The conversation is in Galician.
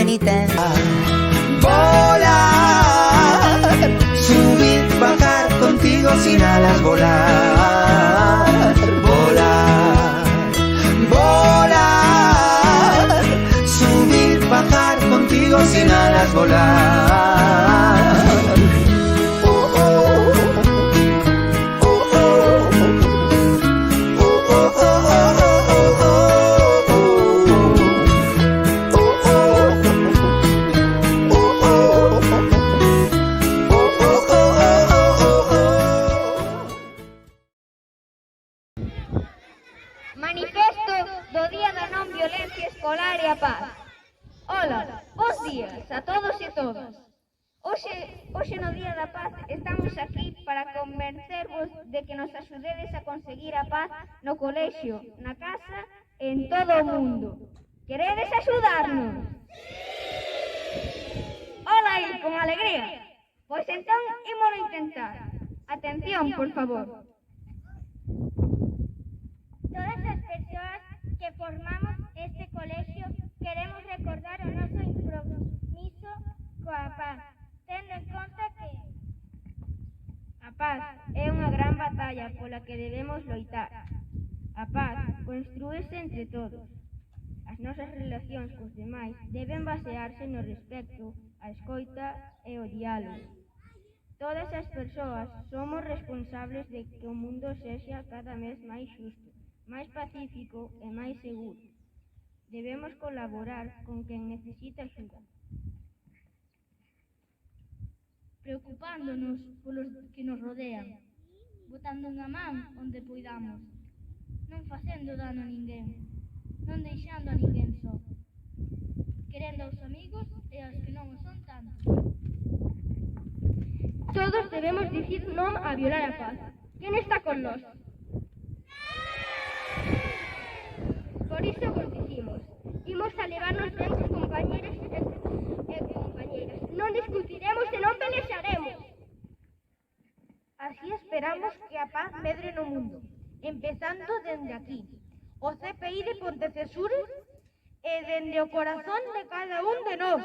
penitencia. Volar, subir, bajar, contigo sin alas, volar, volar, volar, subir, bajar, contigo sin alas, volar. Manifesto do Día da Non Violencia Escolar e a Paz. Ola, bons días a todos e todas. Hoxe no Día da Paz estamos aquí para convencervos de que nos axudedes a conseguir a paz no colexio, na casa e en todo o mundo. Queredes axudarnos? Ola aí, con alegría. Pois entón, ímolo intentar. Atención, por favor. Todas as persoas que formamos este colexio queremos recordar o noso compromiso coa paz, tendo en conta que A paz é unha gran batalla pola que debemos loitar. A paz construíse entre todos. As nosas relacións cos demais deben basearse no respecto, a escoita e o diálogo. Todas as persoas somos responsables de que o mundo sexa cada vez máis xusto, máis pacífico e máis seguro. Debemos colaborar con quen necesita axuda. Preocupándonos polos que nos rodean, botando unha man onde poidamos, non facendo dano a ninguén, non deixando a ninguén só, querendo aos amigos e aos que non o son tanto. Todos debemos dicir non a violar a paz. Quen está con nós? Por iso vos dicimos, imos a levarnos ben cos compañeros e compañeras. Non discutiremos e non pelexaremos. Así esperamos que a paz medre no mundo, empezando dende aquí, o CPI de Pontecesures e dende o corazón de cada un de nós.